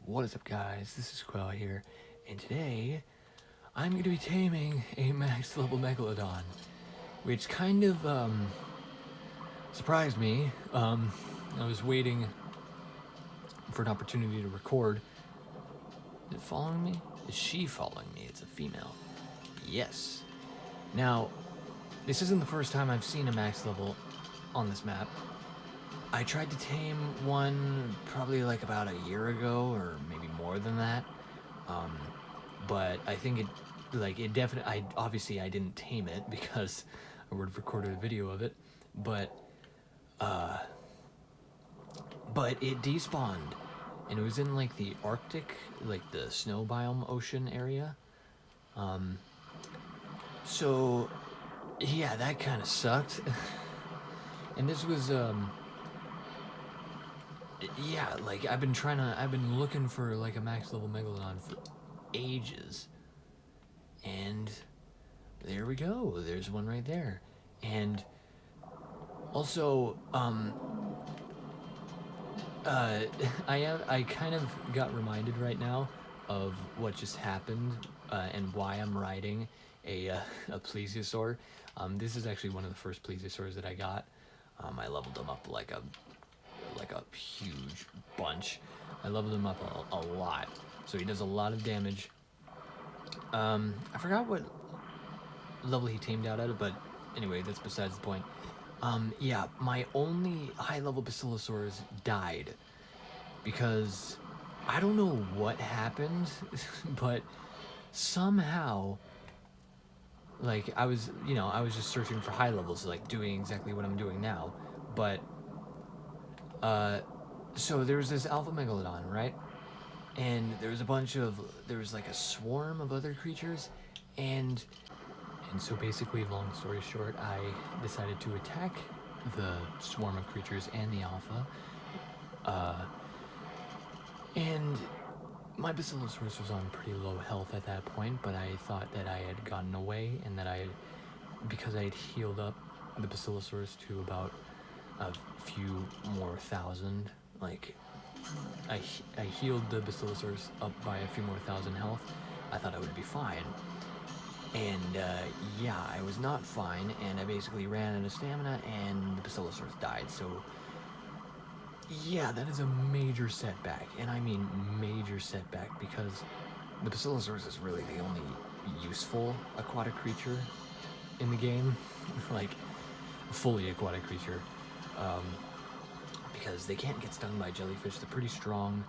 What is up, guys? This is Quell here, and today I'm going to be taming a max level Megalodon, which kind of surprised me. I was waiting for an opportunity to record. Is it following me? Is she following me? It's a female. Yes. Now, this isn't the first time I've seen a max level on this map. I tried to tame one probably like about a year ago, or maybe more than that. But I think it definitely, obviously I didn't tame it because I would have recorded a video of it, but it despawned, and it was in like the Arctic, like the snow biome ocean area. So yeah, that kind of sucked. And this was yeah, like I've been looking for like a max level Megalodon for ages. And there we go. There's one right there. And also, I kind of got reminded right now of what just happened and why I'm riding a plesiosaur. This is actually one of the first plesiosaurs that I got. I leveled them up like a huge bunch. I leveled him up a lot, so he does a lot of damage. I forgot what level he tamed out at, but anyway, that's besides the point. Yeah, my only high-level Basilosaurs died because I don't know what happened, but somehow, like, I was just searching for high levels, like doing exactly what I'm doing now, but so there was this alpha megalodon, right? And there was like a swarm of other creatures, and so basically, long story short, I decided to attack the swarm of creatures and the alpha, and my Basilosaurus was on pretty low health at that point, but I thought that I had gotten away, and that because I had healed up the Basilosaurus to about a few more thousand, like, I healed the Basilosaurus up by a few more thousand health, I thought I would be fine. And yeah, I was not fine, and I basically ran out of stamina, and the Basilosaurus died, so yeah, that is a major setback, and I mean major setback, because the Basilosaurus is really the only useful aquatic creature in the game, like, fully aquatic creature, because they can't get stung by jellyfish. They're pretty strong,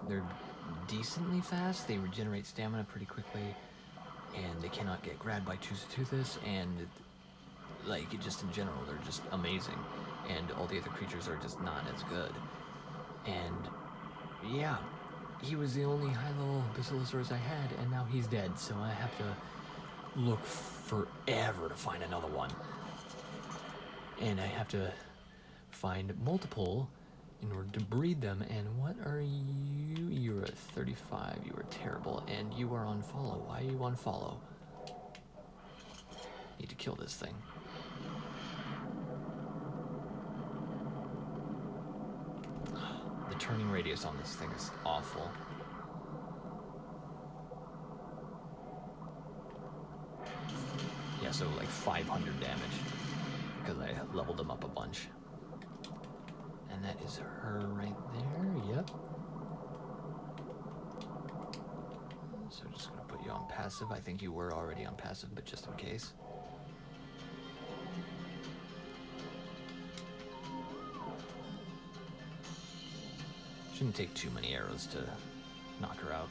they're decently fast, they regenerate stamina pretty quickly, and they cannot get grabbed by Toothus, and like, just in general, they're just amazing, and all the other creatures are just not as good. And yeah, he was the only high-level Basilosaurus I had, and now he's dead, so I have to look forever to find another one. And I have to find multiple in order to breed them. And what are you? You're at 35, you are terrible, and you are on follow. Why are you on follow? Need to kill this thing. The turning radius on this thing is awful. Yeah, so like 500 damage, because I leveled them up a bunch. And that is her right there, yep. So just gonna put you on passive. I think you were already on passive, but just in case. Shouldn't take too many arrows to knock her out.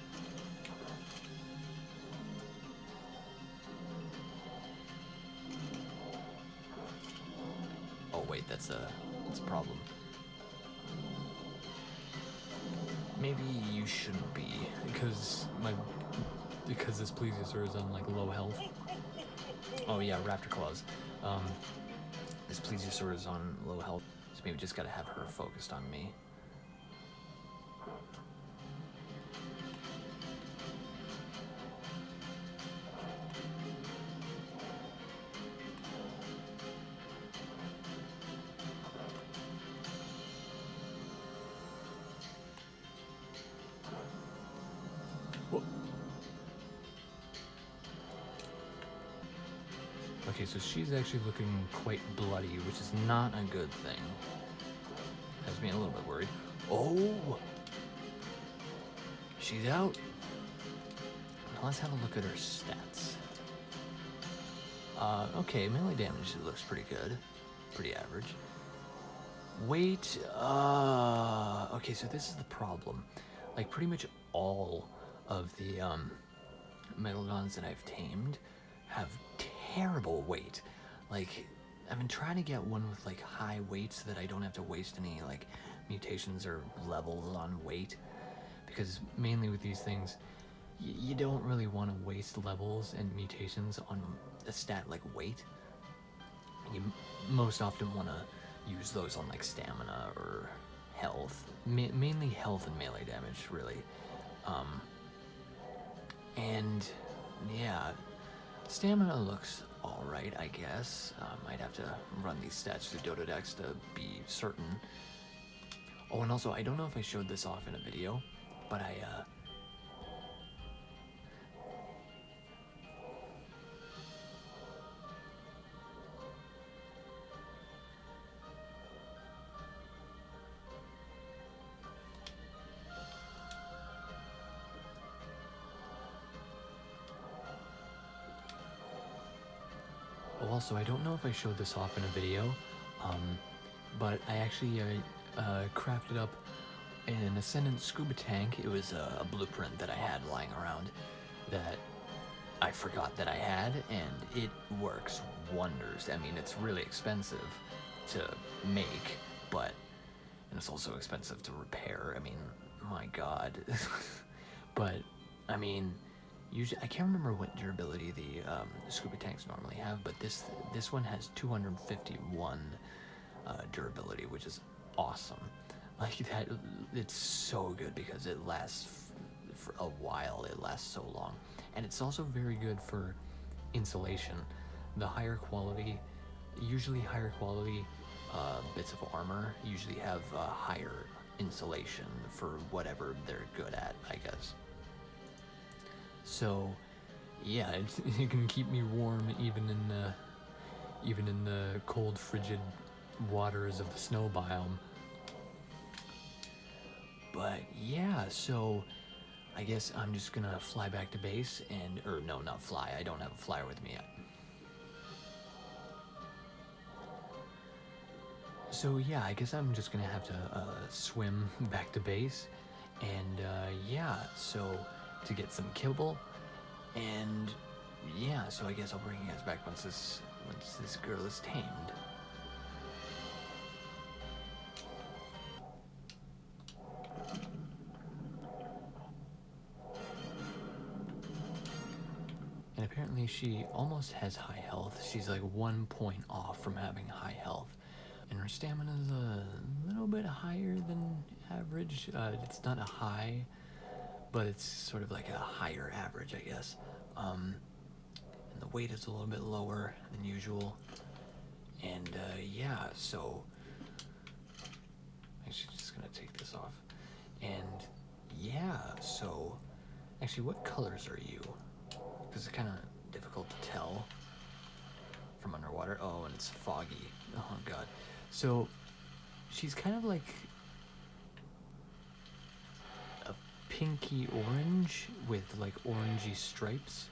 Oh wait, that's a problem. Maybe you shouldn't be, because this plesiosaur is on like low health. Oh yeah, raptor claws. This plesiosaur is on low health, so maybe just gotta have her focused on me. Okay, so she's actually looking quite bloody, which is not a good thing. Has me a little bit worried. Oh! She's out. Now let's have a look at her stats. Okay, melee damage looks pretty good. Pretty average. Weight, okay, so this is the problem. Like, pretty much all of the, Megalodons that I've tamed have terrible weight. Like, I've been trying to get one with, like, high weight so that I don't have to waste any, like, mutations or levels on weight. Because mainly with these things, you don't really want to waste levels and mutations on a stat like weight. You most often want to use those on like stamina or health, mainly health and melee damage, really. And yeah, stamina looks alright, I guess. Might have to run these stats through Dododex to be certain. Oh, and also, I don't know if I showed this off in a video, but also, I don't know if I showed this off in a video, but I actually crafted up an Ascendant scuba tank. It was a blueprint that I had lying around that I forgot that I had, and it works wonders. I mean, it's really expensive to make, and it's also expensive to repair. I mean, my God. But, I mean, usually, I can't remember what durability the scuba tanks normally have, but this one has 251 durability, which is awesome. Like that, it's so good because it lasts for a while. It lasts so long, and it's also very good for insulation. The higher quality, usually higher quality bits of armor usually have higher insulation for whatever they're good at, I guess. So, yeah, it can keep me warm even in the cold, frigid waters of the snow biome. But yeah, so I guess I'm just gonna fly back to base or no, not fly. I don't have a flyer with me yet. So yeah, I guess I'm just gonna have to swim back to base, and yeah, so to get some kibble, and yeah, so I guess I'll bring you guys back once this girl is tamed. And apparently she almost has high health. She's like 1 point off from having high health. And her stamina is a little bit higher than average. It's not a high, but it's sort of like a higher average, I guess. And the weight is a little bit lower than usual. And yeah, so actually just gonna take this off. And yeah, so actually, what colors are you? Because it's kind of difficult to tell from underwater. Oh, and it's foggy. Oh God. So she's kind of like a pinky orange with like orangey stripes.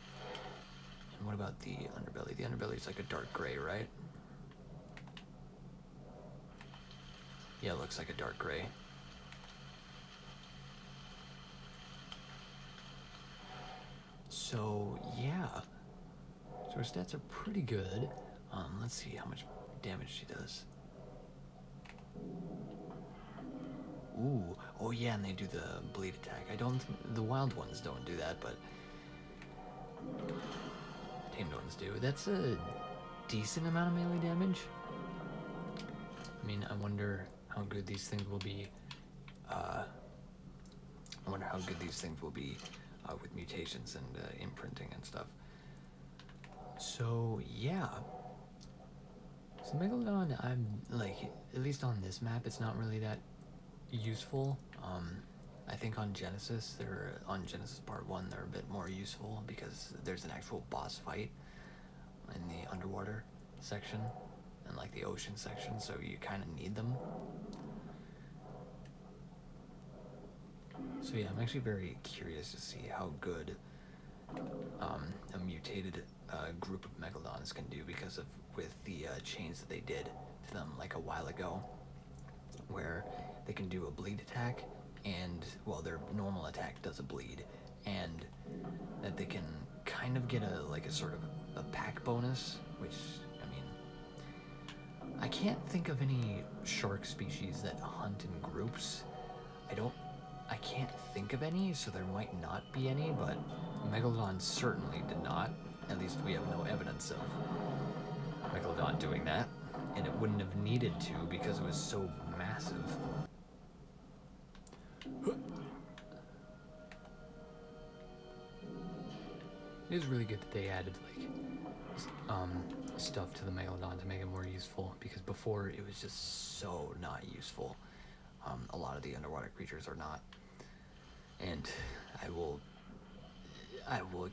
And what about the underbelly? The underbelly is like a dark gray, right? Yeah, it looks like a dark gray. So yeah, so her stats are pretty good. Let's see how much damage she does. Ooh, oh yeah, and they do the bleed attack. I don't think the wild ones don't do that, but tamed ones do. That's a decent amount of melee damage. I mean, I wonder how good these things will be. With mutations and imprinting and stuff. So yeah. So Megalodon, I'm like, at least on this map, it's not really that useful. I think on Genesis Part 1, they're a bit more useful because there's an actual boss fight. in the underwater section and like the ocean section, so you kind of need them. So yeah, I'm actually very curious to see how good a mutated group of Megalodons can do because of with the change that they did to them like a while ago, where they can do a bleed attack, and well, their normal attack does a bleed, and that they can kind of get a sort of a pack bonus, which I mean, I can't think of any shark species that hunt in groups. I can't think of any, so there might not be any, but Megalodon certainly did not. At least we have no evidence of Megalodon doing that, and it wouldn't have needed to because it was so massive. It is really good that they added like stuff to the Megalodon to make it more useful, because before it was just so not useful. A lot of the underwater creatures are not, and I will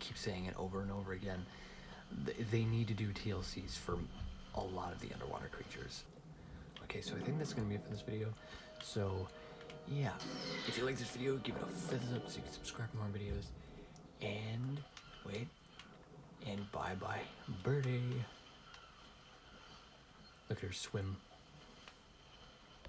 keep saying it over and over again. They need to do TLCs for a lot of the underwater creatures. Okay, so I think that's gonna be it for this video. So yeah, if you like this video, give it a thumbs up so you can subscribe for more videos. And wait, and bye bye birdie. Look at her swim.